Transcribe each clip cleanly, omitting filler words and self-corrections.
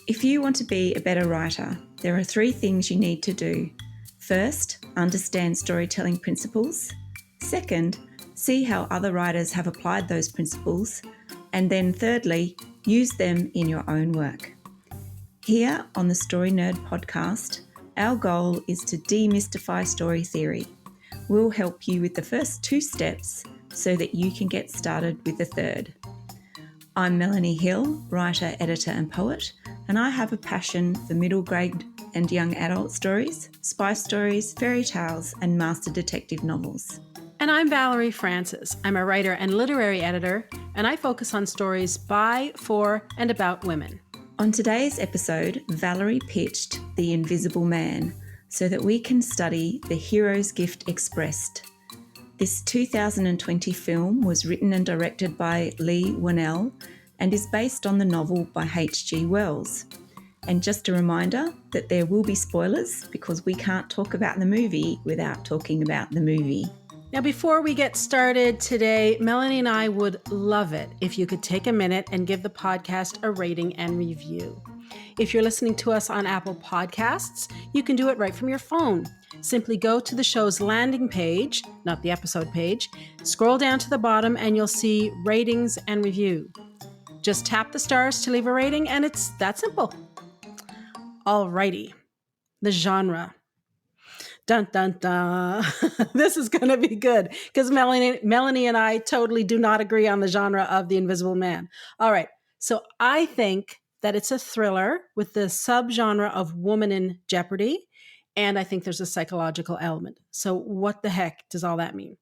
If you want to be a better writer, there are 3 things you need to do. First, understand storytelling principles. Second, see how other writers have applied those principles. And then thirdly, use them in your own work. Here on the Story Nerd podcast, our goal is to demystify story theory. We'll help you with the first 2 steps so that you can get started with the third. I'm Melanie Hill, writer, editor and poet, and I have a passion for middle grade and young adult stories, spy stories, fairy tales and master detective novels. And I'm Valerie Francis. I'm a writer and literary editor, and I focus on stories by, for, and about women. On today's episode, Valerie pitched The Invisible Man so that we can study the hero's gift expressed. This 2020 film was written and directed by Leigh Whannell and is based on the novel by H.G. Wells. And just a reminder that there will be spoilers because we can't talk about the movie without talking about the movie. Now, before we get started today, Melanie and I would love it if you could take a minute and give the podcast a rating and review. If you're listening to us on Apple Podcasts, you can do it right from your phone. Simply go to the show's landing page, not the episode page, scroll down to the bottom and you'll see ratings and review. Just tap the stars to leave a rating and it's that simple. Alrighty, the genre. Dun, dun, dun. This is going to be good because Melanie and I totally do not agree on the genre of The Invisible Man. All right, so I think that it's a thriller with the subgenre of woman in jeopardy, and I think there's a psychological element. So what the heck does all that mean?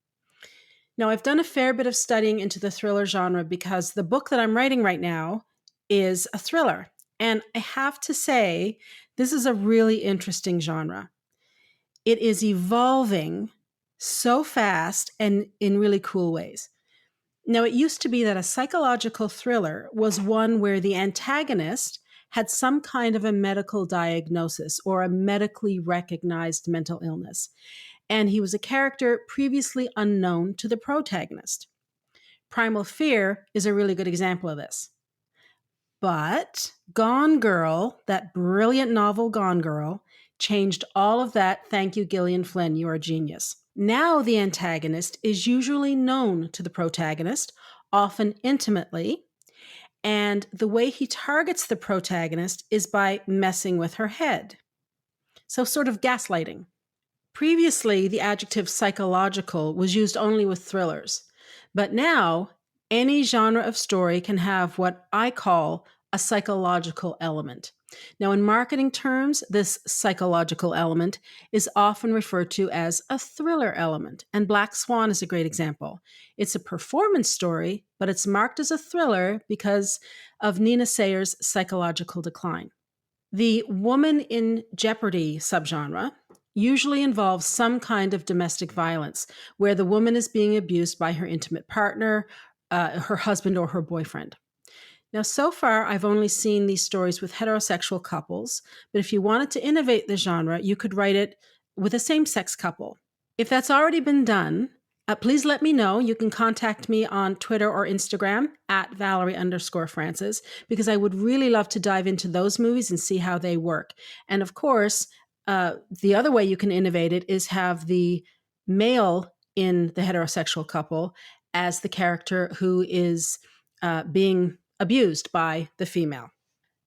Now, I've done a fair bit of studying into the thriller genre because the book that I'm writing right now is a thriller. And I have to say, this is a really interesting genre. It is evolving so fast and in really cool ways. Now, it used to be that a psychological thriller was one where the antagonist had some kind of a medical diagnosis or a medically recognized mental illness, and he was a character previously unknown to the protagonist. Primal Fear is a really good example of this. But Gone Girl, that brilliant novel Gone Girl, changed all of that. Thank you, Gillian Flynn, you're a genius. Now the antagonist is usually known to the protagonist, often intimately, and the way he targets the protagonist is by messing with her head. So sort of gaslighting. Previously, the adjective psychological was used only with thrillers, but now any genre of story can have what I call a psychological element. Now, in marketing terms, this psychological element is often referred to as a thriller element, and Black Swan is a great example. It's a performance story, but it's marked as a thriller because of Nina Sayer's psychological decline. The woman in jeopardy subgenre usually involves some kind of domestic violence, where the woman is being abused by her intimate partner, her husband, or her boyfriend. Now, so far, I've only seen these stories with heterosexual couples, but if you wanted to innovate the genre, you could write it with a same-sex couple. If that's already been done, please let me know. You can contact me on Twitter or Instagram at Valerie_Francis, because I would really love to dive into those movies and see how they work. And of course, the other way you can innovate it is have the male in the heterosexual couple as the character who is being abused by the female.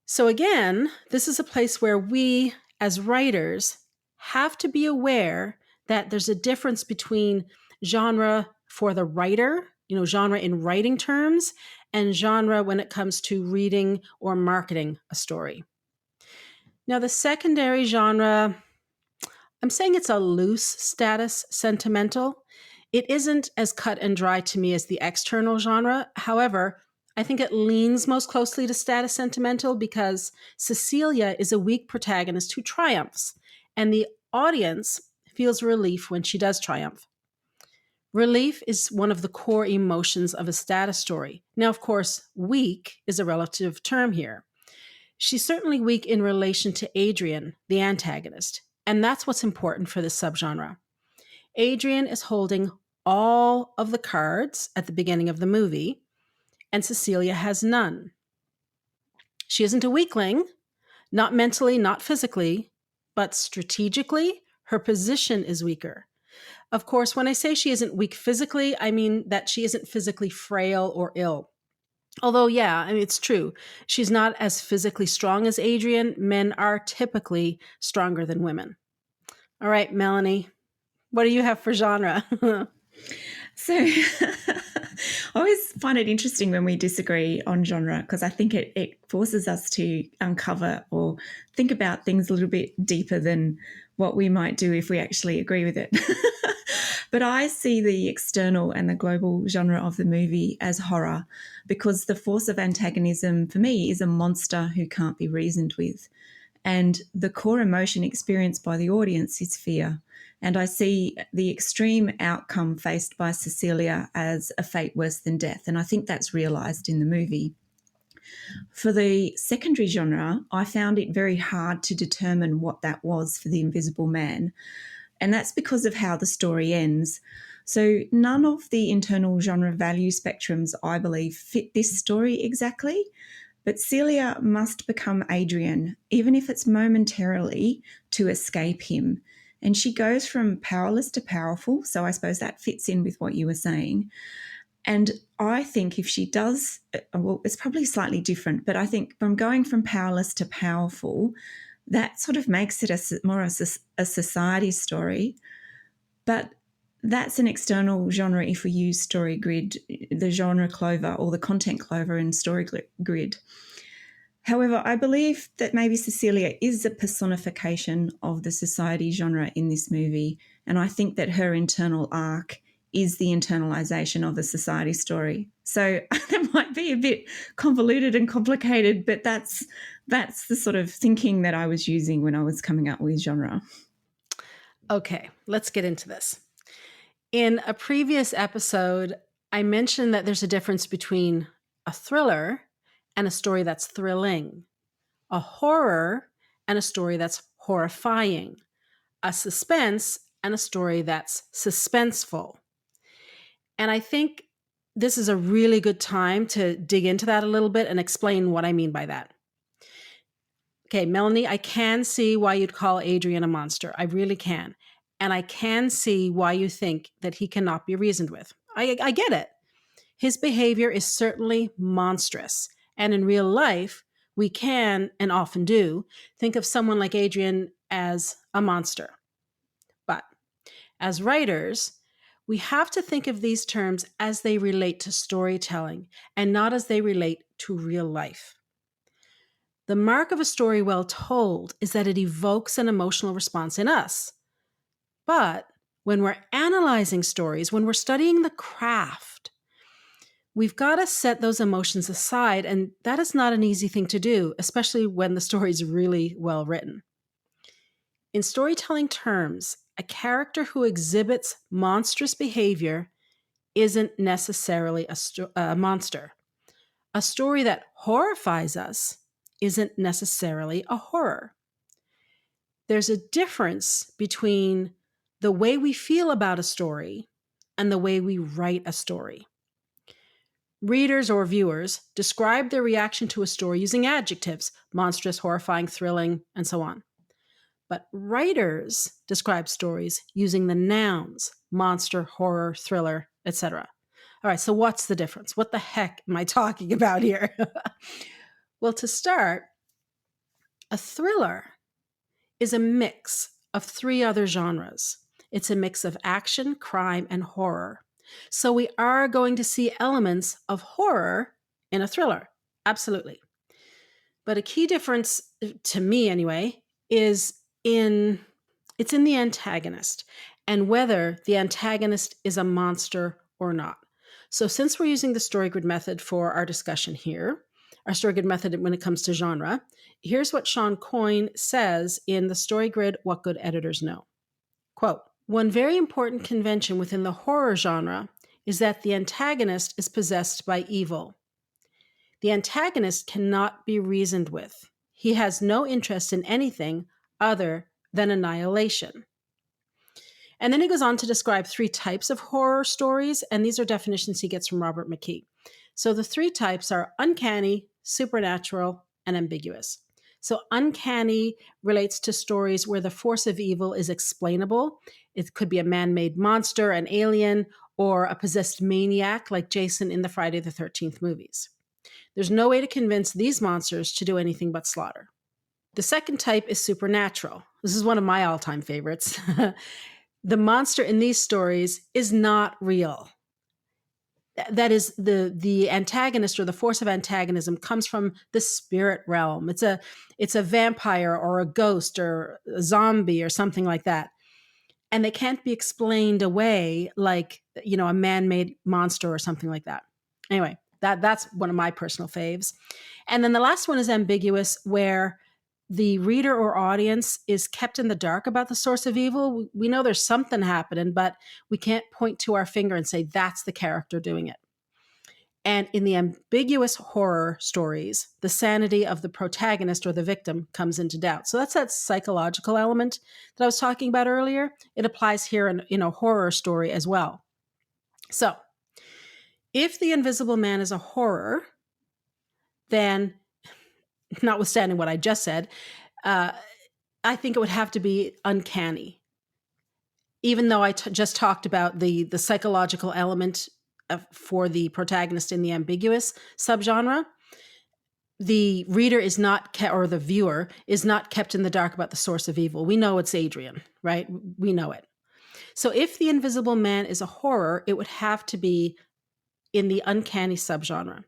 So again, this is a place where we, as writers, have to be aware that there's a difference between genre for the writer, genre in writing terms, and genre when it comes to reading or marketing a story. Now, the secondary genre, I'm saying it's a loose status sentimental. It isn't as cut and dry to me as the external genre. However, I think it leans most closely to status sentimental because Cecilia is a weak protagonist who triumphs, and the audience feels relief when she does triumph. Relief is one of the core emotions of a status story. Now, of course, weak is a relative term here. She's certainly weak in relation to Adrian, the antagonist, and that's what's important for this subgenre. Adrian is holding all of the cards at the beginning of the movie, and Cecilia has none. She isn't a weakling, Not mentally, not physically, but strategically, her position is weaker. Of course, when I say she isn't weak physically, I mean that she isn't physically frail or ill. Although, yeah, I mean, it's true. She's not as physically strong as Adrian. Men are typically stronger than women. All right, Melanie, what do you have for genre? So I always find it interesting when we disagree on genre because I think it forces us to uncover or think about things a little bit deeper than what we might do if we actually agree with it. But I see the external and the global genre of the movie as horror because the force of antagonism for me is a monster who can't be reasoned with. And the core emotion experienced by the audience is fear. And I see the extreme outcome faced by Cecilia as a fate worse than death. And I think that's realised in the movie. For the secondary genre, I found it very hard to determine what that was for the Invisible Man. And that's because of how the story ends. So none of the internal genre value spectrums, I believe, fit this story exactly. But Celia must become Adrian, even if it's momentarily, to escape him. And she goes from powerless to powerful. So I suppose that fits in with what you were saying. And I think if she does, well, it's probably slightly different, but I think from going from powerless to powerful, that sort of makes it more a society story. But that's an external genre if we use story grid, the genre clover or the content clover in story grid. However, I believe that maybe Cecilia is a personification of the society genre in this movie, and I think that her internal arc is the internalization of the society story. So that might be a bit convoluted and complicated, but that's the sort of thinking that I was using when I was coming up with genre. Okay, let's get into this. In a previous episode, I mentioned that there's a difference between a thriller and a story that's thrilling, a horror and a story that's horrifying, a suspense and a story that's suspenseful. And I think this is a really good time to dig into that a little bit and explain what I mean by that. Okay, Melanie, I can see why you'd call Adrian a monster. I really can. And I can see why you think that he cannot be reasoned with. I get it. His behavior is certainly monstrous. And in real life, we can, and often do, think of someone like Adrian as a monster. But as writers, we have to think of these terms as they relate to storytelling and not as they relate to real life. The mark of a story well told is that it evokes an emotional response in us. But when we're analyzing stories, when we're studying the craft, we've got to set those emotions aside, and that is not an easy thing to do, especially when the story is really well written. In storytelling terms, a character who exhibits monstrous behavior isn't necessarily a monster. A story that horrifies us isn't necessarily a horror. There's a difference between the way we feel about a story and the way we write a story. Readers or viewers describe their reaction to a story using adjectives: monstrous, horrifying, thrilling, and so on. But writers describe stories using the nouns: monster, horror, thriller, etc. All right, so what's the difference? What the heck am I talking about here? Well, to start, a thriller is a mix of three other genres. It's a mix of action, crime, and horror. So we are going to see elements of horror in a thriller. Absolutely. But a key difference, to me anyway, is it's in the antagonist and whether the antagonist is a monster or not. So since we're using the story grid method for our discussion here, our story grid method when it comes to genre, here's what Sean Coyne says in the story grid, What Good Editors Know. Quote, one very important convention within the horror genre is that the antagonist is possessed by evil. The antagonist cannot be reasoned with. He has no interest in anything other than annihilation. And then he goes on to describe three types of horror stories, and these are definitions he gets from Robert McKee. So the three types are uncanny, supernatural, and ambiguous. So uncanny relates to stories where the force of evil is explainable. It could be a man-made monster, an alien, or a possessed maniac like Jason in the Friday the 13th movies. There's no way to convince these monsters to do anything but slaughter. The second type is supernatural. This is one of my all-time favorites. The monster in these stories is not real. That is, the antagonist or the force of antagonism comes from the spirit realm. It's a vampire or a ghost or a zombie or something like that. And they can't be explained away like, a man-made monster or something like that. Anyway, that's one of my personal faves. And then the last one is ambiguous, where the reader or audience is kept in the dark about the source of evil. We know there's something happening, but we can't point to our finger and say that's the character doing it. And in the ambiguous horror stories, the sanity of the protagonist or the victim comes into doubt. So that's that psychological element that I was talking about earlier. It applies here in a horror story as well. So if The Invisible Man is a horror, then, notwithstanding what I just said, I think it would have to be uncanny. Even though I just talked about the psychological element for the protagonist in the ambiguous subgenre, the reader is not, or the viewer is not kept in the dark about the source of evil. We know it's Adrian, right? We know it. So if The Invisible Man is a horror, it would have to be in the uncanny subgenre.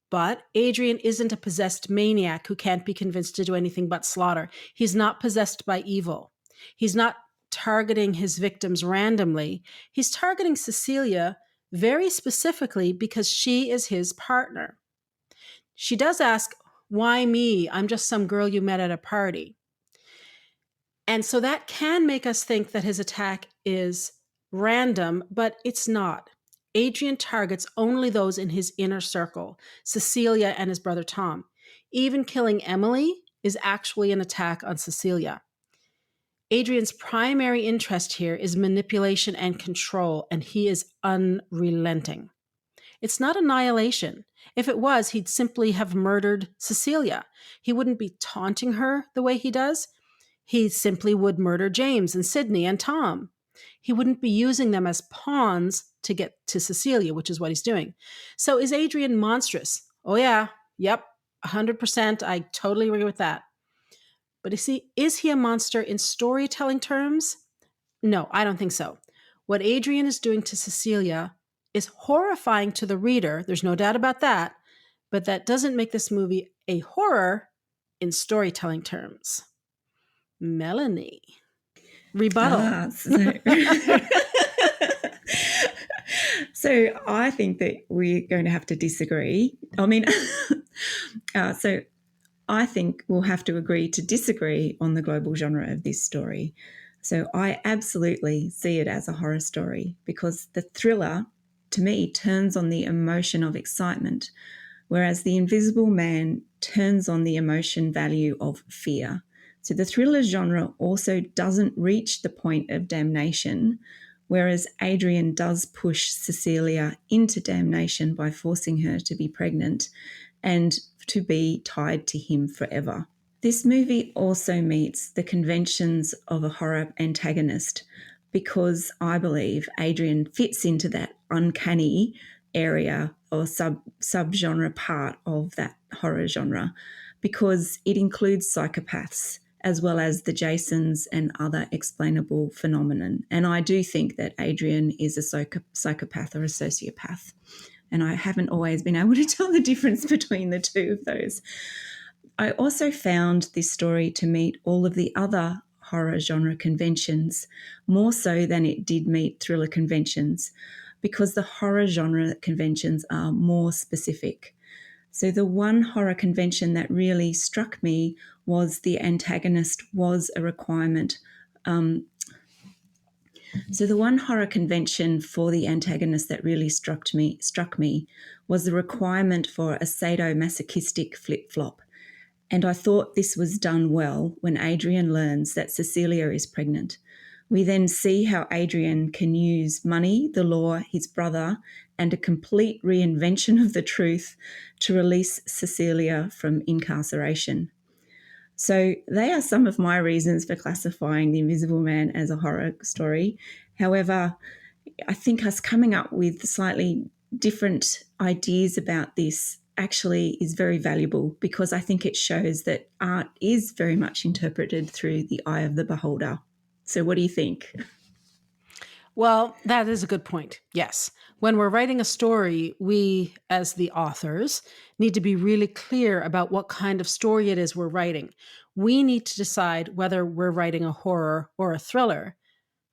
But Adrian isn't a possessed maniac who can't be convinced to do anything but slaughter. He's not possessed by evil. He's not targeting his victims randomly. He's targeting Cecilia very specifically because she is his partner. She does ask, "Why me? I'm just some girl you met at a party." And so that can make us think that his attack is random, but it's not. Adrian targets only those in his inner circle, Cecilia and his brother Tom. Even killing Emily is actually an attack on Cecilia. Adrian's primary interest here is manipulation and control, and he is unrelenting. It's not annihilation. If it was, he'd simply have murdered Cecilia. He wouldn't be taunting her the way he does. He simply would murder James and Sydney and Tom. He wouldn't be using them as pawns to get to Cecilia, which is what he's doing. So is Adrian monstrous? Oh yeah, yep, 100%. I totally agree with that. But is he a monster in storytelling terms? No, I don't think so. What Adrian is doing to Cecilia is horrifying to the reader. There's no doubt about that. But that doesn't make this movie a horror in storytelling terms. Melanie. Rebuttal. So I think that we're going to have to disagree. I mean, so I think we'll have to agree to disagree on the global genre of this story. So I absolutely see it as a horror story because the thriller, to me, turns on the emotion of excitement, whereas The Invisible Man turns on the emotion value of fear. So the thriller genre also doesn't reach the point of damnation, whereas Adrian does push Cecilia into damnation by forcing her to be pregnant and to be tied to him forever. This movie also meets the conventions of a horror antagonist because I believe Adrian fits into that uncanny area or subgenre part of that horror genre because it includes psychopaths as well as the Jasons and other explainable phenomenon. And I do think that Adrian is a psychopath or a sociopath. And I haven't always been able to tell the difference between the two of those. I also found this story to meet all of the other horror genre conventions more so than it did meet thriller conventions because the horror genre conventions are more specific. So the one horror convention that really struck me was the antagonist was a requirement. So the one horror convention for the antagonist that really struck me was the requirement for a sadomasochistic flip-flop. And I thought this was done well when Adrian learns that Cecilia is pregnant. We then see how Adrian can use money, the law, his brother, and a complete reinvention of the truth to release Cecilia from incarceration. So they are some of my reasons for classifying The Invisible Man as a horror story. However, I think us coming up with slightly different ideas about this actually is very valuable, because I think it shows that art is very much interpreted through the eye of the beholder. So what do you think? Well, that is a good point. Yes. When we're writing a story, we, as the authors, need to be really clear about what kind of story it is we're writing. We need to decide whether we're writing a horror or a thriller.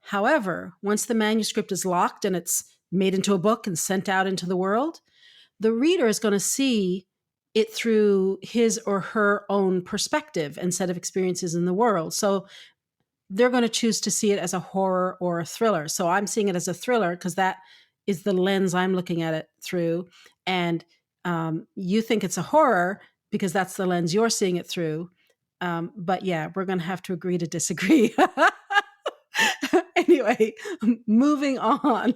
However, once the manuscript is locked and it's made into a book and sent out into the world, the reader is going to see it through his or her own perspective and set of experiences in the world. So they're going to choose to see it as a horror or a thriller. So I'm seeing it as a thriller because that is the lens I'm looking at it through. And you think it's a horror because that's the lens you're seeing it through. But yeah, we're going to have to agree to disagree. Anyway, moving on.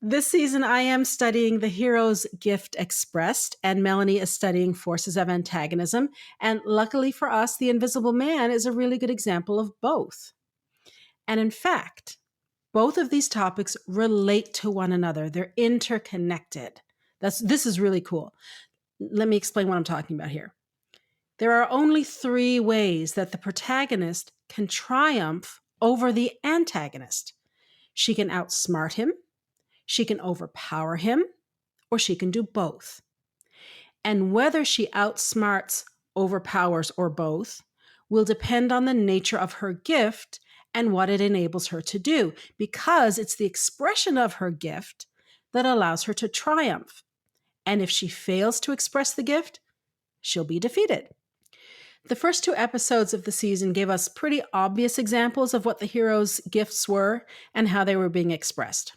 This season, I am studying the hero's gift expressed, and Melanie is studying forces of antagonism. And luckily for us, the Invisible Man is a really good example of both. And in fact, both of these topics relate to one another. They're interconnected. This is really cool. Let me explain what I'm talking about here. There are only 3 ways that the protagonist can triumph over the antagonist. She can outsmart him, she can overpower him, or she can do both. And whether she outsmarts, overpowers, or both will depend on the nature of her gift and what it enables her to do, because it's the expression of her gift that allows her to triumph. And if she fails to express the gift, she'll be defeated. The first 2 episodes of the season gave us pretty obvious examples of what the hero's gifts were and how they were being expressed.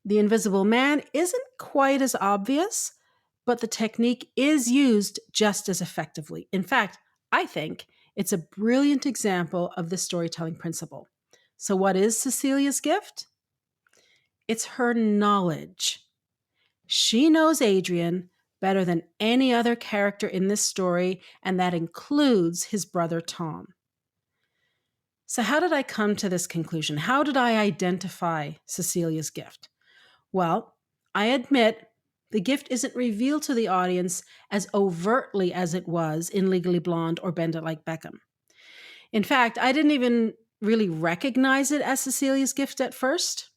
The Invisible Man isn't quite as obvious, but the technique is used just as effectively. In fact, I think it's a brilliant example of the storytelling principle. So what is Cecilia's gift? It's her knowledge. She knows Adrian better than any other character in this story, and that includes his brother Tom. So how did I come to this conclusion? How did I identify Cecilia's gift? Well, I admit the gift isn't revealed to the audience as overtly as it was in Legally Blonde or Bend It Like Beckham. In fact, I didn't even really recognize it as Cecilia's gift at first,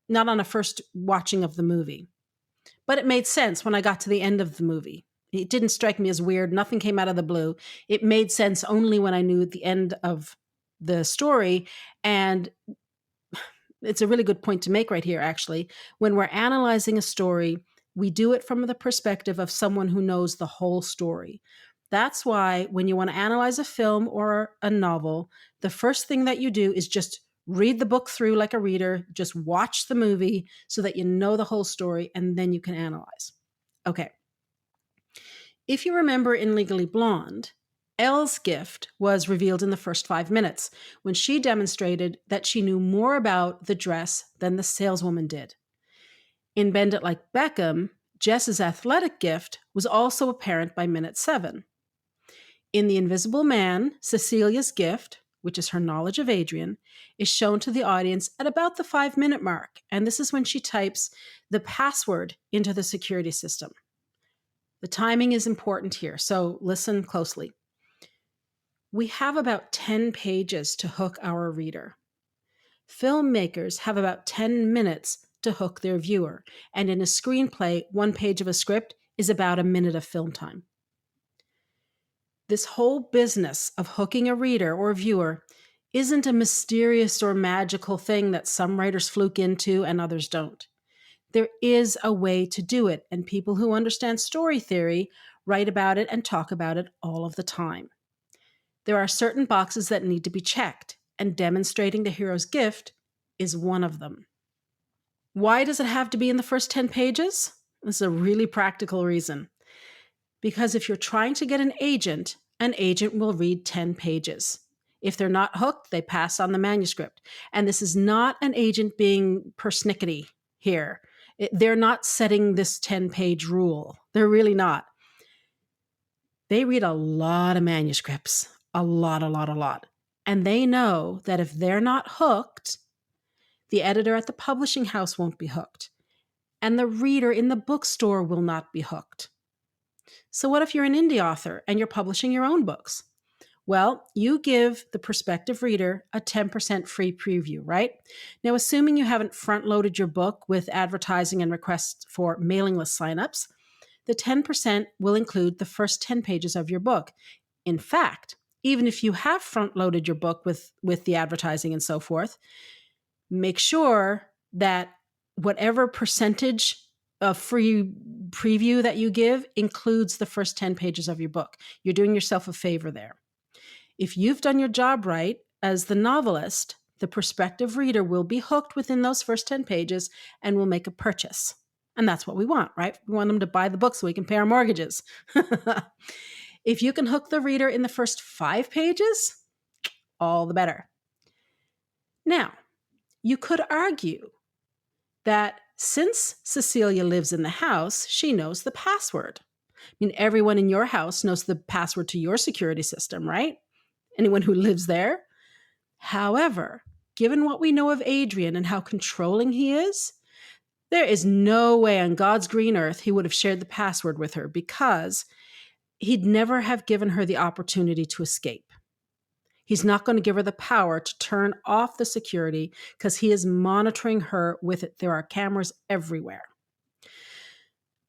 not on a first watching of the movie. But it made sense when I got to the end of the movie. It didn't strike me as weird. Nothing came out of the blue. It made sense only when I knew the end of the story. And it's a really good point to make right here, actually. When we're analyzing a story, we do it from the perspective of someone who knows the whole story. That's why when you want to analyze a film or a novel, the first thing that you do is just read the book through like a reader, just watch the movie so that you know the whole story, and then you can analyze. Okay. If you remember in Legally Blonde, Elle's gift was revealed in the first 5 minutes when she demonstrated that she knew more about the dress than the saleswoman did. In Bend It Like Beckham, Jess's athletic gift was also apparent by minute 7. In The Invisible Man, Cecilia's gift, which is her knowledge of Adrian, is shown to the audience at about the 5-minute mark, and this is when she types the password into the security system. The timing is important here, so listen closely. We have about 10 pages to hook our reader. Filmmakers have about 10 minutes to hook their viewer, and in a screenplay, 1 page of a script is about a minute of film time. This whole business of hooking a reader or viewer isn't a mysterious or magical thing that some writers fluke into and others don't. There is a way to do it, and people who understand story theory write about it and talk about it all of the time. There are certain boxes that need to be checked, and demonstrating the hero's gift is one of them. Why does it have to be in the first 10 pages? This is a really practical reason. Because if you're trying to get an agent will read 10 pages. If they're not hooked, they pass on the manuscript. And this is not an agent being persnickety here. They're not setting this 10-page rule. They're really not. They read a lot of manuscripts, a lot. And they know that if they're not hooked, the editor at the publishing house won't be hooked, and the reader in the bookstore will not be hooked. So what if you're an indie author and you're publishing your own books? Well, you give the prospective reader a 10% free preview, right? Now, assuming you haven't front-loaded your book with advertising and requests for mailing list signups, the 10% will include the first 10 pages of your book. In fact, even if you have front-loaded your book with the advertising and so forth, make sure that whatever percentage of free preview that you give includes the first 10 pages of your book. You're doing yourself a favor there. If you've done your job right as the novelist, the prospective reader will be hooked within those first 10 pages and will make a purchase. And that's what we want, right? We want them to buy the book so we can pay our mortgages. If you can hook the reader in the first 5 pages, all the better. Now, you could argue that since Cecilia lives in the house, she knows the password. I mean, everyone in your house knows the password to your security system, right? Anyone who lives there. However, given what we know of Adrian and how controlling he is, there is no way on God's green earth he would have shared the password with her, because he'd never have given her the opportunity to escape. He's not going to give her the power to turn off the security because he is monitoring her with it. There are cameras everywhere.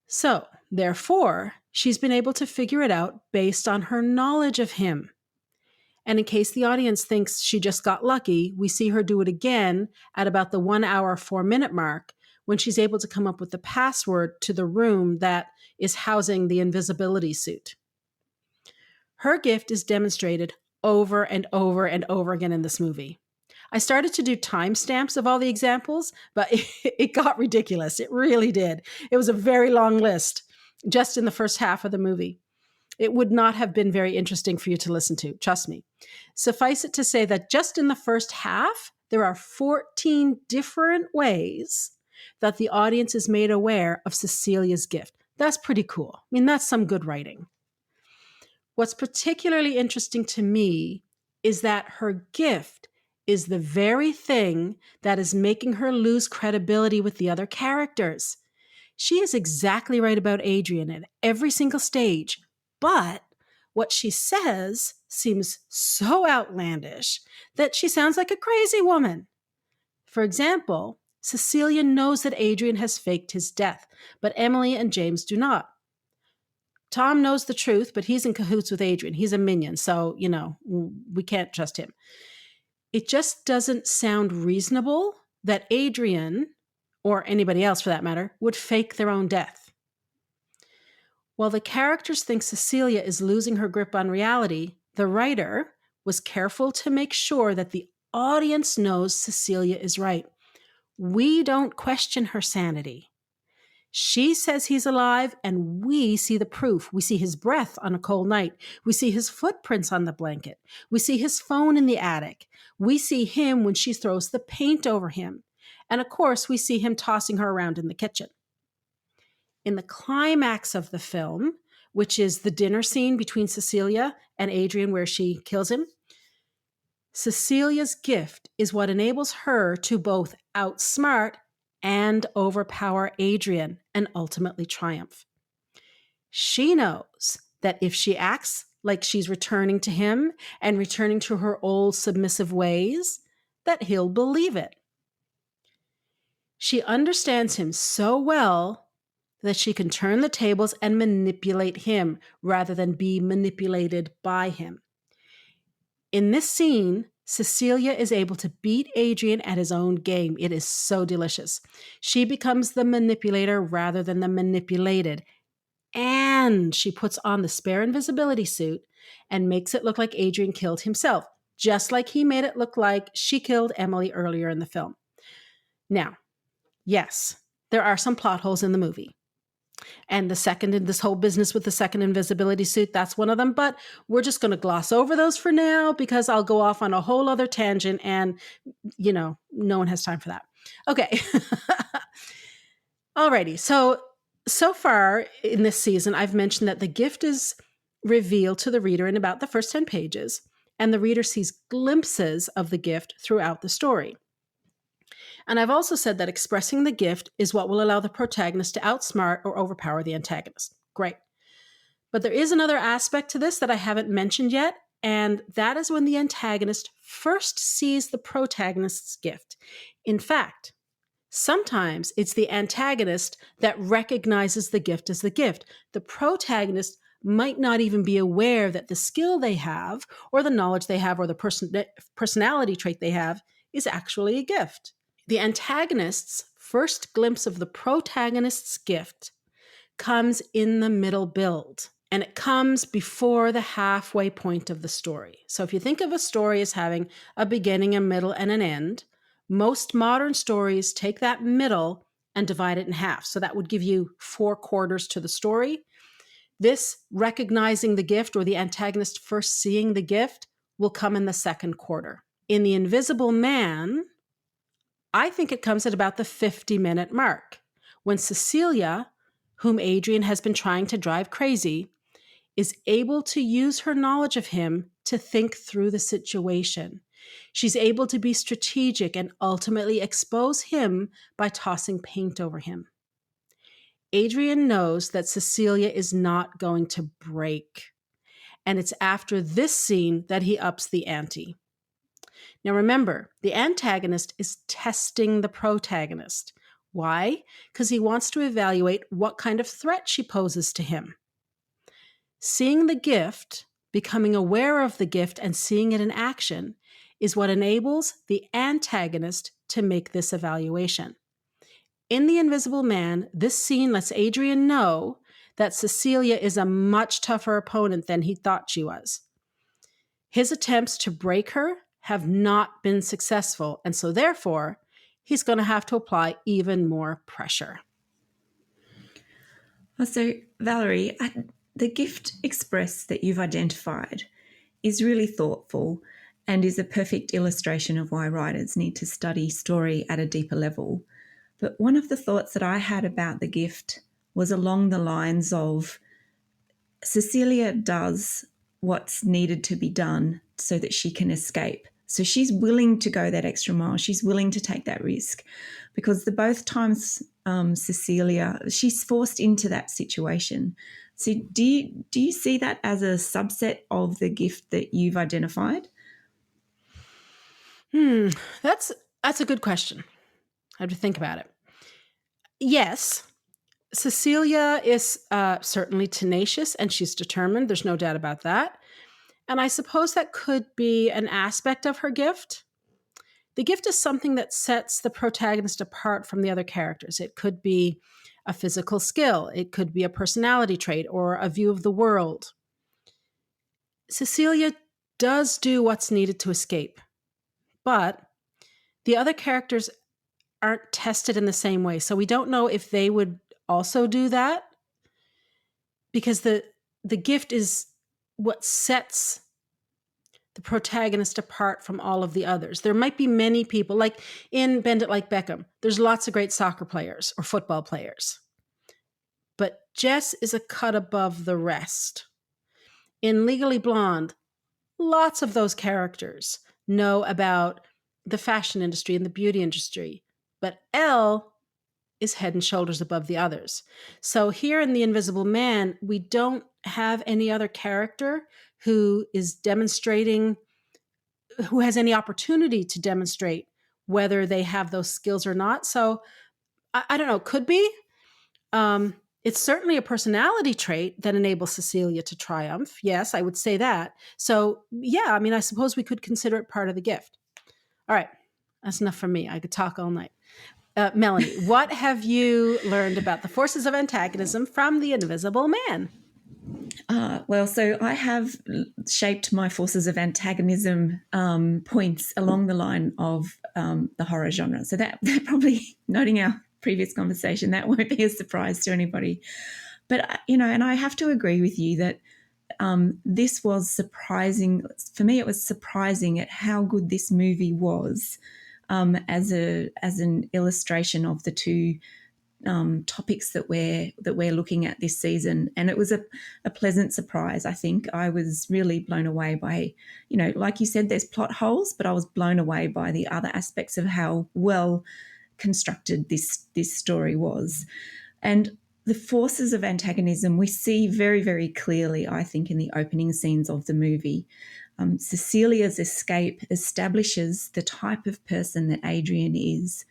So, therefore, she's been able to figure it out based on her knowledge of him. And in case the audience thinks she just got lucky, we see her do it again at about the 1 hour, 4 minute mark, when she's able to come up with the password to the room that is housing the invisibility suit. Her gift is demonstrated over and over and over again in this movie. I started to do timestamps of all the examples, but it got ridiculous. It really did. It was a very long list just in the first half of the movie. It would not have been very interesting for you to listen to, trust me. Suffice it to say that just in the first half, there are 14 different ways that the audience is made aware of Cecilia's gift. That's pretty cool. I mean, that's some good writing. What's particularly interesting to me is that her gift is the very thing that is making her lose credibility with the other characters. She is exactly right about Adrian at every single stage, but what she says seems so outlandish that she sounds like a crazy woman. For example, Cecilia knows that Adrian has faked his death, but Emily and James do not. Tom knows the truth, but he's in cahoots with Adrian. He's a minion, so, we can't trust him. It just doesn't sound reasonable that Adrian, or anybody else for that matter, would fake their own death. While the characters think Cecilia is losing her grip on reality, the writer was careful to make sure that the audience knows Cecilia is right. We don't question her sanity. She says he's alive, and we see the proof. We see his breath on a cold night. We see his footprints on the blanket. We see his phone in the attic. We see him when she throws the paint over him. And of course, we see him tossing her around in the kitchen. In the climax of the film, which is the dinner scene between Cecilia and Adrian where she kills him, Cecilia's gift is what enables her to both outsmart and overpower Adrian and ultimately triumph. She knows that if she acts like she's returning to him and returning to her old submissive ways, that he'll believe it. She understands him so well that she can turn the tables and manipulate him rather than be manipulated by him. In this scene, Cecilia is able to beat Adrian at his own game. It is so delicious. She becomes the manipulator rather than the manipulated. And she puts on the spare invisibility suit and makes it look like Adrian killed himself, just like he made it look like she killed Emily earlier in the film. Now, yes, there are some plot holes in the movie. And this whole business with the second invisibility suit, that's one of them. But we're just going to gloss over those for now because I'll go off on a whole other tangent and, no one has time for that. Okay. Alrighty. So far in this season, I've mentioned that the gift is revealed to the reader in about the first 10 pages, and the reader sees glimpses of the gift throughout the story. And I've also said that expressing the gift is what will allow the protagonist to outsmart or overpower the antagonist. Great. But there is another aspect to this that I haven't mentioned yet, and that is when the antagonist first sees the protagonist's gift. In fact, sometimes it's the antagonist that recognizes the gift as the gift. The protagonist might not even be aware that the skill they have, or the knowledge they have, or the personality trait they have is actually a gift. The antagonist's first glimpse of the protagonist's gift comes in the middle build, and it comes before the halfway point of the story. So if you think of a story as having a beginning, a middle, and an end, most modern stories take that middle and divide it in half. So that would give you 4 quarters to the story. This recognizing the gift, or the antagonist first seeing the gift, will come in the second quarter. In The Invisible Man, I think it comes at about the 50-minute mark, when Cecilia, whom Adrian has been trying to drive crazy, is able to use her knowledge of him to think through the situation. She's able to be strategic and ultimately expose him by tossing paint over him. Adrian knows that Cecilia is not going to break, and it's after this scene that he ups the ante. Now remember, the antagonist is testing the protagonist. Why? Because he wants to evaluate what kind of threat she poses to him. Seeing the gift, becoming aware of the gift, and seeing it in action is what enables the antagonist to make this evaluation. In The Invisible Man, this scene lets Adrian know that Cecilia is a much tougher opponent than he thought she was. His attempts to break her have not been successful, and so therefore, he's going to have to apply even more pressure. So, Valerie, the gift express that you've identified is really thoughtful and is a perfect illustration of why writers need to study story at a deeper level. But one of the thoughts that I had about the gift was along the lines of Cecilia does what's needed to be done so that she can escape. So she's willing to go that extra mile. She's willing to take that risk, because both times Cecilia, she's forced into that situation. So do you see that as a subset of the gift that you've identified? That's a good question. I have to think about it. Yes, Cecilia is certainly tenacious, and she's determined. There's no doubt about that. And I suppose that could be an aspect of her gift. The gift is something that sets the protagonist apart from the other characters. It could be a physical skill. It could be a personality trait or a view of the world. Cecilia does do what's needed to escape, but the other characters aren't tested in the same way. So we don't know if they would also do that, because the gift is what sets the protagonist apart from all of the others. There might be many people, like in Bend It Like Beckham, there's lots of great soccer players or football players, but Jess is a cut above the rest. In Legally Blonde, lots of those characters know about the fashion industry and the beauty industry, but Elle is head and shoulders above the others. So here in The Invisible Man, we don't have any other character who is demonstrating, who has any opportunity to demonstrate whether they have those skills or not. So I don't know, could be. It's certainly a personality trait that enables Cecilia to triumph. Yes, I would say that. So yeah, I mean, I suppose we could consider it part of the gift. All right, that's enough for me. I could talk all night. Melanie, what have you learned about the forces of antagonism from The Invisible Man? Well, so I have shaped my forces of antagonism points along the line of the horror genre. So that probably, noting our previous conversation, that won't be a surprise to anybody. But, and I have to agree with you that this was surprising. For me, it was surprising at how good this movie was as an illustration of the two topics that we're looking at this season, and it was a pleasant surprise. I think I was really blown away by, like you said, there's plot holes, but I was blown away by the other aspects of how well constructed this story was. And the forces of antagonism we see very, very clearly, I think, in the opening scenes of the movie. Cecilia's escape establishes the type of person that Adrian is.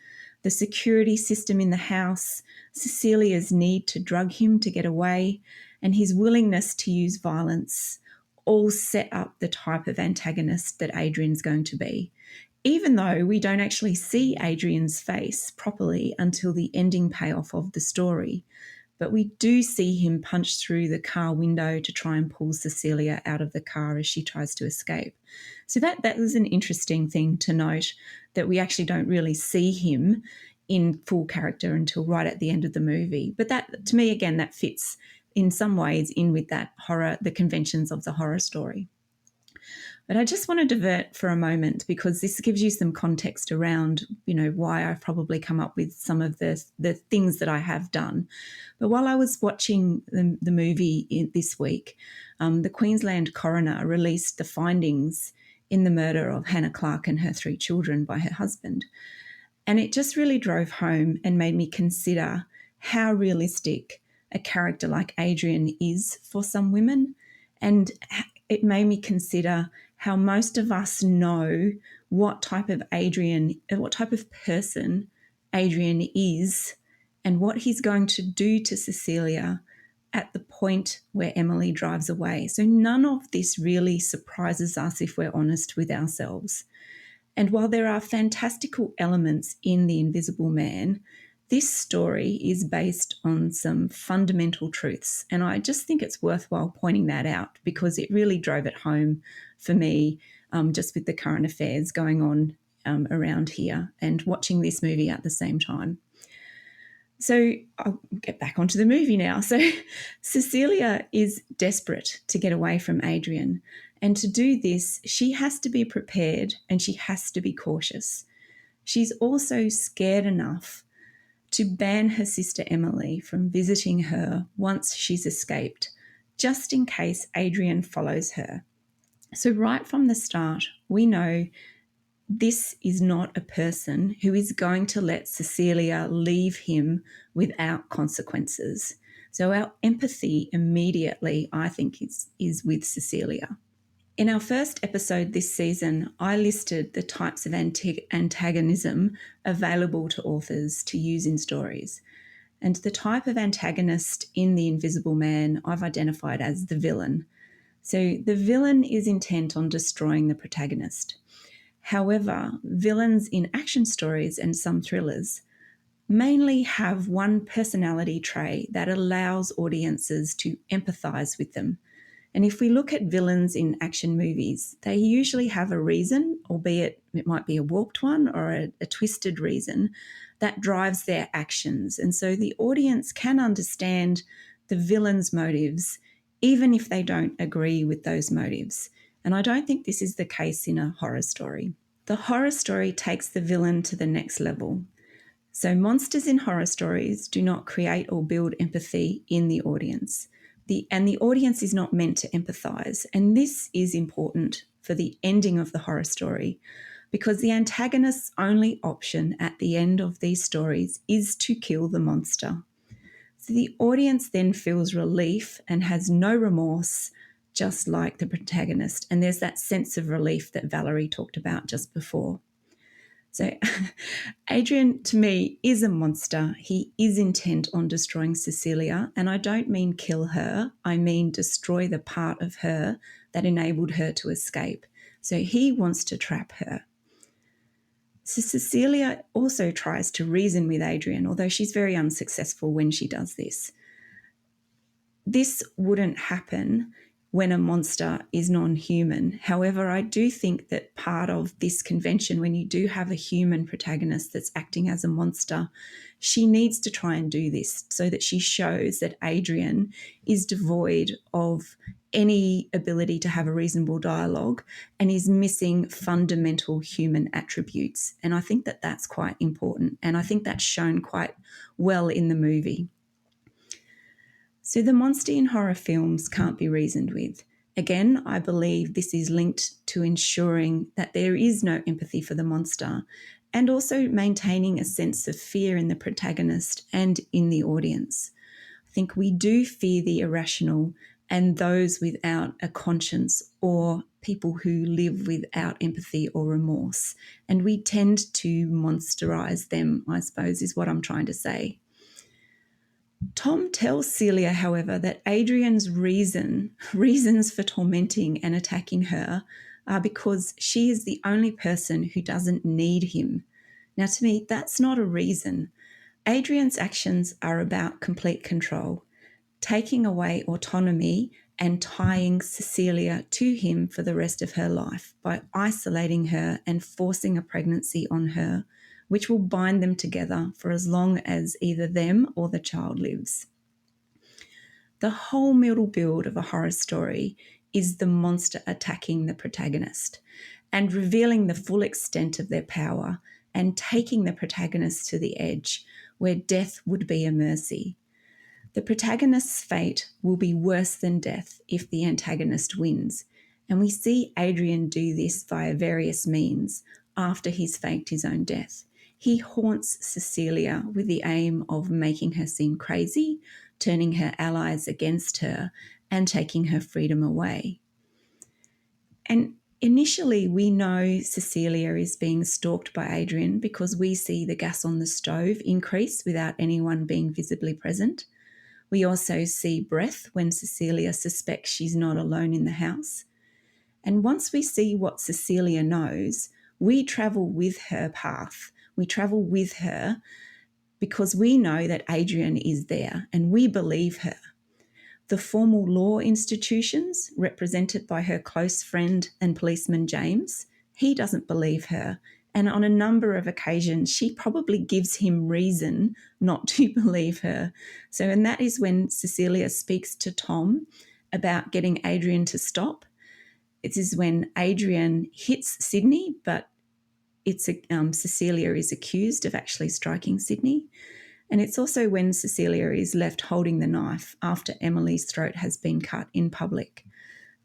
The security system in the house, Cecilia's need to drug him to get away, and his willingness to use violence all set up the type of antagonist that Adrian's going to be. Even though we don't actually see Adrian's face properly until the ending payoff of the story, but we do see him punch through the car window to try and pull Cecilia out of the car as she tries to escape. So that was an interesting thing to note, that we actually don't really see him in full character until right at the end of the movie. But that, to me, again, that fits in some ways in with that horror, the conventions of the horror story. But I just want to divert for a moment, because this gives you some context around, why I've probably come up with some of the things that I have done. But while I was watching the movie this week, the Queensland coroner released the findings in the murder of Hannah Clark and her 3 children by her husband. And it just really drove home and made me consider how realistic a character like Adrian is for some women. And it made me consider how most of us know what type of person Adrian is, and what he's going to do to Cecilia at the point where Emily drives away. So none of this really surprises us if we're honest with ourselves. And while there are fantastical elements in The Invisible Man, this story is based on some fundamental truths. And I just think it's worthwhile pointing that out, because it really drove it home for me, just with the current affairs going on around here and watching this movie at the same time. So I'll get back onto the movie now. So Cecilia is desperate to get away from Adrian. And to do this, she has to be prepared and she has to be cautious. She's also scared enough to ban her sister Emily from visiting her once she's escaped, just in case Adrian follows her. So right from the start, we know this is not a person who is going to let Cecilia leave him without consequences. So our empathy immediately, I think, is with Cecilia. In our first episode this season, I listed the types of antagonism available to authors to use in stories. And the type of antagonist in The Invisible Man I've identified as the villain. So the villain is intent on destroying the protagonist. However, villains in action stories and some thrillers mainly have one personality trait that allows audiences to empathise with them. And if we look at villains in action movies, they usually have a reason, albeit it might be a warped one or a twisted reason, that drives their actions. And so the audience can understand the villain's motives, even if they don't agree with those motives. And I don't think this is the case in a horror story. The horror story takes the villain to the next level. So monsters in horror stories do not create or build empathy in the audience. And the audience is not meant to empathise. And this is important for the ending of the horror story, because the antagonist's only option at the end of these stories is to kill the monster. So the audience then feels relief and has no remorse, just like the protagonist. And there's that sense of relief that Valerie talked about just before. So Adrian, to me, is a monster. He is intent on destroying Cecilia. And I don't mean kill her. I mean destroy the part of her that enabled her to escape. So he wants to trap her. So Cecilia also tries to reason with Adrian, although she's very unsuccessful when she does this. This wouldn't happen when a monster is non-human. However, I do think that part of this convention, when you do have a human protagonist that's acting as a monster, she needs to try and do this so that she shows that Adrian is devoid of any ability to have a reasonable dialogue and is missing fundamental human attributes. And I think that that's quite important. And I think that's shown quite well in the movie. So the monster in horror films can't be reasoned with. Again, I believe this is linked to ensuring that there is no empathy for the monster and also maintaining a sense of fear in the protagonist and in the audience. I think we do fear the irrational and those without a conscience or people who live without empathy or remorse. And we tend to monsterize them, I suppose, is what I'm trying to say. Tom tells Celia, however, that Adrian's reasons for tormenting and attacking her are because she is the only person who doesn't need him. Now, to me, that's not a reason. Adrian's actions are about complete control, taking away autonomy and tying Cecilia to him for the rest of her life by isolating her and forcing a pregnancy on her, which will bind them together for as long as either them or the child lives. The whole middle build of a horror story is the monster attacking the protagonist and revealing the full extent of their power and taking the protagonist to the edge where death would be a mercy. The protagonist's fate will be worse than death if the antagonist wins, and we see Adrian do this via various means after he's faked his own death. He haunts Cecilia with the aim of making her seem crazy, turning her allies against her, and taking her freedom away. And initially, we know Cecilia is being stalked by Adrian because we see the gas on the stove increase without anyone being visibly present. We also see breath when Cecilia suspects she's not alone in the house. And once we see what Cecilia knows, we travel with her path. We travel with her because we know that Adrian is there and we believe her. The formal law institutions, represented by her close friend and policeman James, he doesn't believe her. And on a number of occasions, she probably gives him reason not to believe her. So, and that is when Cecilia speaks to Tom about getting Adrian to stop. It is when Adrian hits Sydney, but Cecilia is accused of actually striking Sydney. And it's also when Cecilia is left holding the knife after Emily's throat has been cut in public.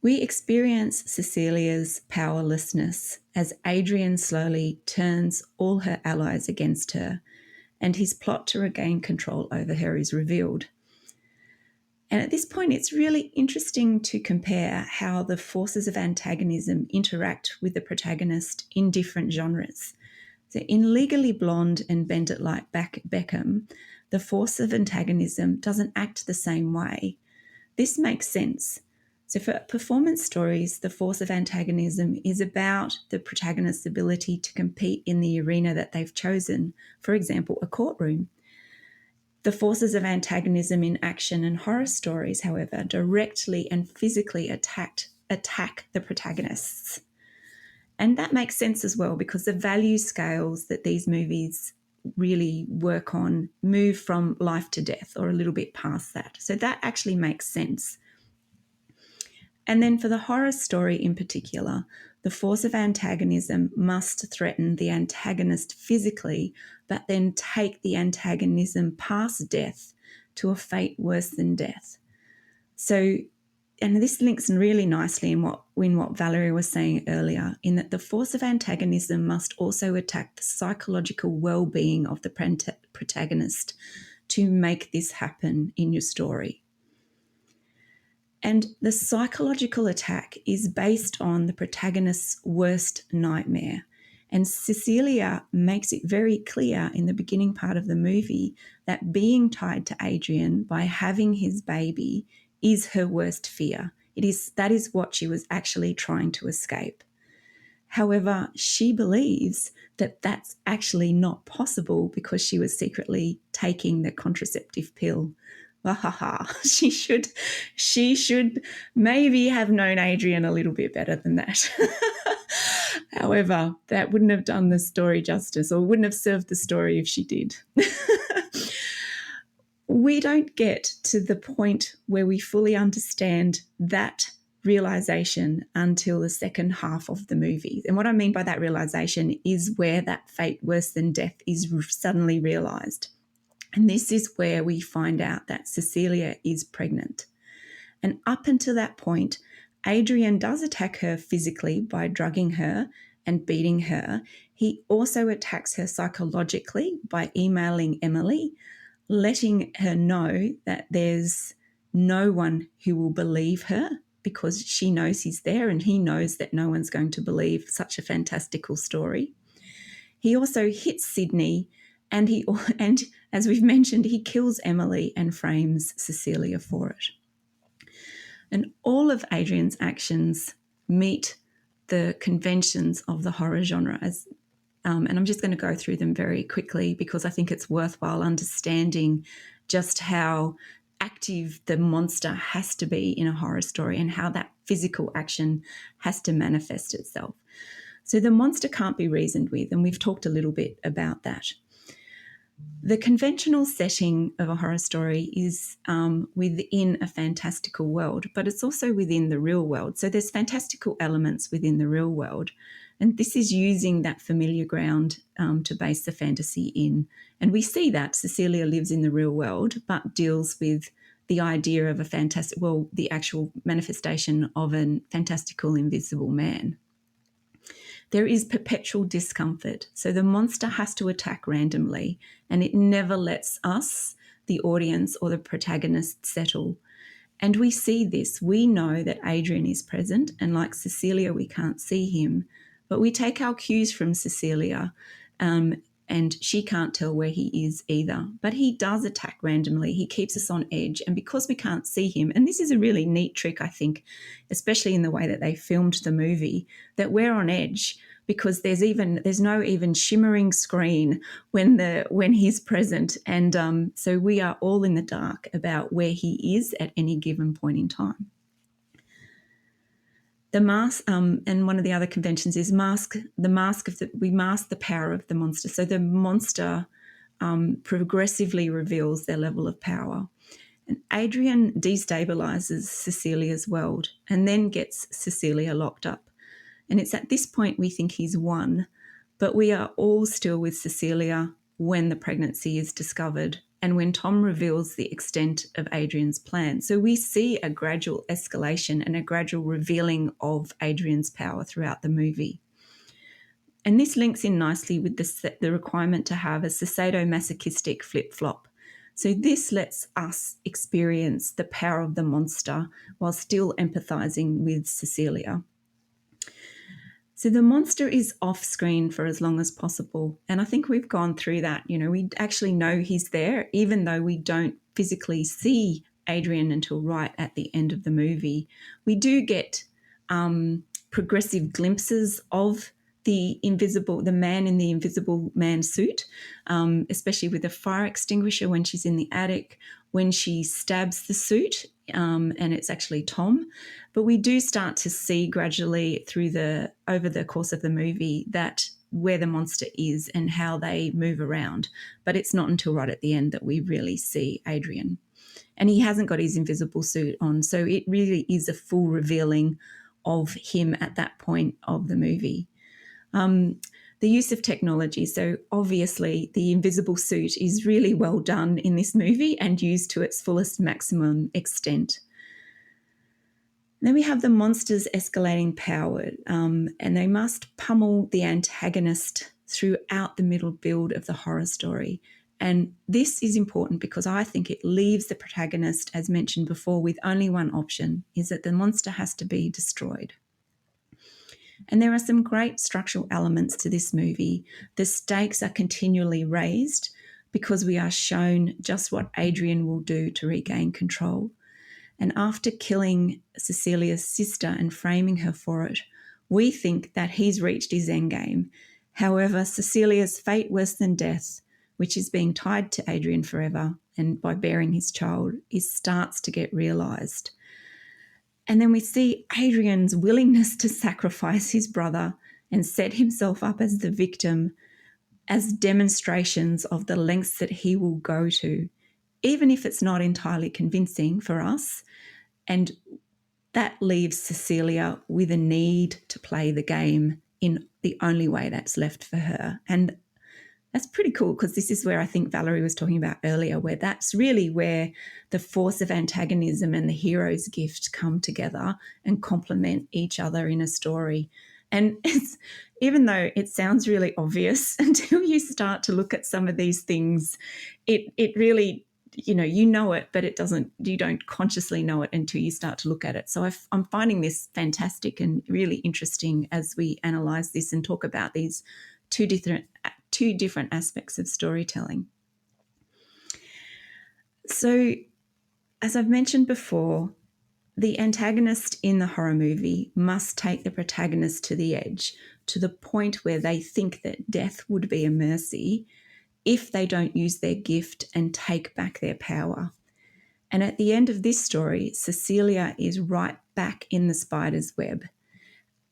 We experience Cecilia's powerlessness as Adrian slowly turns all her allies against her, and his plot to regain control over her is revealed. And at this point, it's really interesting to compare how the forces of antagonism interact with the protagonist in different genres. So in Legally Blonde and Bend It Like Beckham, the force of antagonism doesn't act the same way. This makes sense. So for performance stories, the force of antagonism is about the protagonist's ability to compete in the arena that they've chosen, for example, a courtroom. The forces of antagonism in action and horror stories, however, directly and physically attack the protagonists. And that makes sense as well because the value scales that these movies really work on move from life to death or a little bit past that. So that actually makes sense. And then for the horror story in particular, the force of antagonism must threaten the antagonist physically, but then take the antagonism past death to a fate worse than death. So, and this links really nicely in what Valerie was saying earlier, in that the force of antagonism must also attack the psychological well-being of the protagonist to make this happen in your story. And the psychological attack is based on the protagonist's worst nightmare. And Cecilia makes it very clear in the beginning part of the movie that being tied to Adrian by having his baby is her worst fear. That is what she was actually trying to escape. However, she believes that that's actually not possible because she was secretly taking the contraceptive pill. She should maybe have known Adrian a little bit better than that. However, that wouldn't have done the story justice or wouldn't have served the story if she did. we don't get to the point where we fully understand that realization until the second half of the movie. And what I mean by that realization is where that fate worse than death is suddenly realized. And this is where we find out that Cecilia is pregnant. And up until that point, Adrian does attack her physically by drugging her and beating her. He also attacks her psychologically by emailing Emily, letting her know that there's no one who will believe her because she knows he's there and he knows that no one's going to believe such a fantastical story. He also hits Sydney and as we've mentioned, he kills Emily and frames Cecilia for it. And all of Adrian's actions meet the conventions of the horror genre and I'm just going to go through them very quickly because I think it's worthwhile understanding just how active the monster has to be in a horror story and how that physical action has to manifest itself. So the monster can't be reasoned with, and we've talked a little bit about that. The conventional setting of a horror story is within a fantastical world, but it's also within the real world. So there's fantastical elements within the real world. And this is using that familiar ground to base the fantasy in. And we see that Cecilia lives in the real world, but deals with the idea of the actual manifestation of a fantastical invisible man. There is perpetual discomfort. So the monster has to attack randomly, and it never lets us, the audience or the protagonist, settle. And we see this. We know that Adrian is present, and like Cecilia, we can't see him. But we take our cues from Cecilia, and she can't tell where he is either. But he does attack randomly. He keeps us on edge. And because we can't see him, and this is a really neat trick, I think, especially in the way that they filmed the movie, that we're on edge because there's no even shimmering screen when he's present. And so we are all in the dark about where he is at any given point in time. The mask, and one of the other conventions is we mask the power of the monster. So the monster progressively reveals their level of power. And Adrian destabilizes Cecilia's world and then gets Cecilia locked up. And it's at this point we think he's won, but we are all still with Cecilia when the pregnancy is discovered and when Tom reveals the extent of Adrian's plan. So we see a gradual escalation and a gradual revealing of Adrian's power throughout the movie. And this links in nicely with the requirement to have a sadomasochistic flip-flop. So this lets us experience the power of the monster while still empathizing with Cecilia. So the monster is off screen for as long as possible. And I think we've gone through that. We actually know he's there, even though we don't physically see Adrian until right at the end of the movie. We do get progressive glimpses of the man in the invisible man suit, especially with the fire extinguisher when she's in the attic, when she stabs the suit, and it's actually Tom. But we do start to see gradually over the course of the movie that where the monster is and how they move around. But it's not until right at the end that we really see Adrian. And he hasn't got his invisible suit on, so it really is a full revealing of him at that point of the movie. The use of technology. So obviously the invisible suit is really well done in this movie and used to its fullest maximum extent. Then we have the monsters escalating power, and they must pummel the antagonist throughout the middle build of the horror story. And this is important because I think it leaves the protagonist, as mentioned before, with only one option, is that the monster has to be destroyed. And there are some great structural elements to this movie. The stakes are continually raised because we are shown just what Adrian will do to regain control. And after killing Cecilia's sister and framing her for it, we think that he's reached his endgame. However, Cecilia's fate worse than death, which is being tied to Adrian forever and by bearing his child, starts to get realised. And then we see Adrian's willingness to sacrifice his brother and set himself up as the victim as demonstrations of the lengths that he will go to even if it's not entirely convincing for us. And that leaves Cecilia with a need to play the game in the only way that's left for her. And that's pretty cool, because this is where I think Valerie was talking about earlier, where that's really where the force of antagonism and the hero's gift come together and complement each other in a story. And even though it sounds really obvious, until you start to look at some of these things, it really, you know it, but you don't consciously know it until you start to look at it. So I'm finding this fantastic and really interesting as we analyse this and talk about these two different aspects of storytelling. So, as I've mentioned before, the antagonist in the horror movie must take the protagonist to the edge, to the point where they think that death would be a mercy if they don't use their gift and take back their power. And at the end of this story, Cecilia is right back in the spider's web.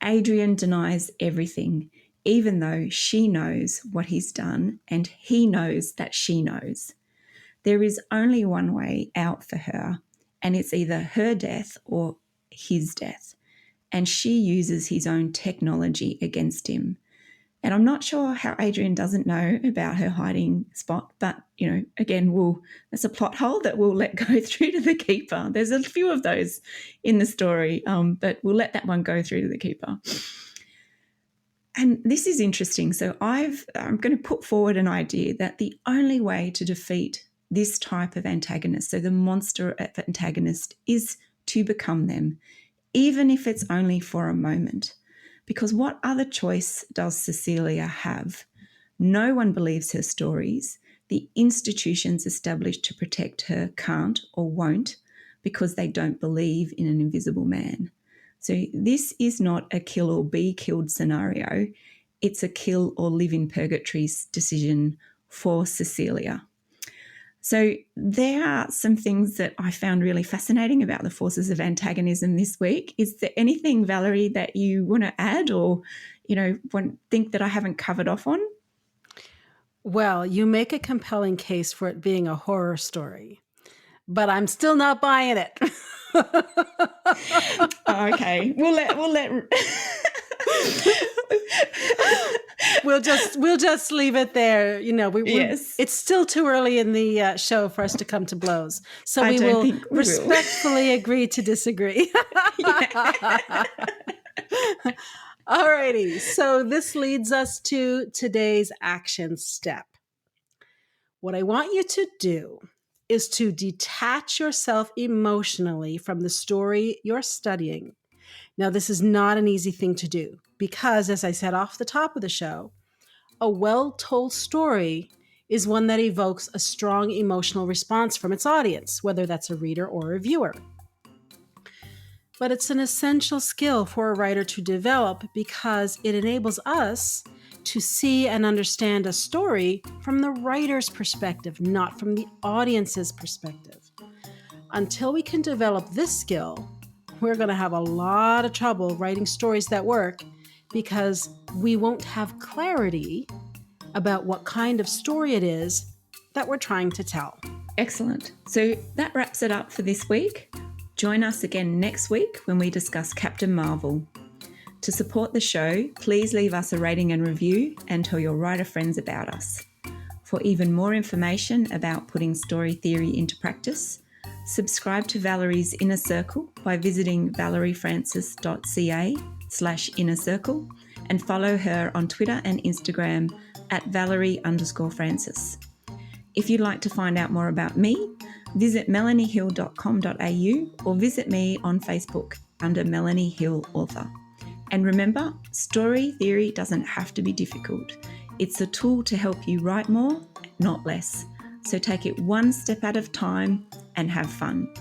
Adrian denies everything, even though she knows what he's done and he knows that she knows. There is only one way out for her, and it's either her death or his death. And she uses his own technology against him. And I'm not sure how Adrian doesn't know about her hiding spot, but, again, that's a plot hole that we'll let go through to the keeper. There's a few of those in the story, but we'll let that one go through to the keeper. And this is interesting. So I'm going to put forward an idea that the only way to defeat this type of antagonist, so the monster antagonist, is to become them, even if it's only for a moment. Because what other choice does Cecilia have? No one believes her stories. The institutions established to protect her can't or won't, because they don't believe in an invisible man. So this is not a kill or be killed scenario. It's a kill or live in purgatory decision for Cecilia. So there are some things that I found really fascinating about the forces of antagonism this week. Is there anything, Valerie, that you want to add or, think that I haven't covered off on? Well, you make a compelling case for it being a horror story, but I'm still not buying it. Okay, we'll let we'll just leave it there. Yes. It's still too early in the show for us to come to blows, so we will respectfully agree to disagree. Alrighty, so this leads us to today's action step. What I want you to do is to detach yourself emotionally from the story you're studying. Now, this is not an easy thing to do because, as I said off the top of the show, a well-told story is one that evokes a strong emotional response from its audience, whether that's a reader or a viewer. But it's an essential skill for a writer to develop because it enables us to see and understand a story from the writer's perspective, not from the audience's perspective. Until we can develop this skill, we're going to have a lot of trouble writing stories that work because we won't have clarity about what kind of story it is that we're trying to tell. Excellent. So that wraps it up for this week. Join us again next week when we discuss Captain Marvel. To support the show, please leave us a rating and review and tell your writer friends about us. For even more information about putting story theory into practice, subscribe to Valerie's Inner Circle by visiting valeriefrancis.ca/inner circle and follow her on Twitter and Instagram at Valerie_Francis. If you'd like to find out more about me, visit melaniehill.com.au or visit me on Facebook under Melanie Hill Author. And remember, story theory doesn't have to be difficult. It's a tool to help you write more, not less. So take it one step at a time and have fun.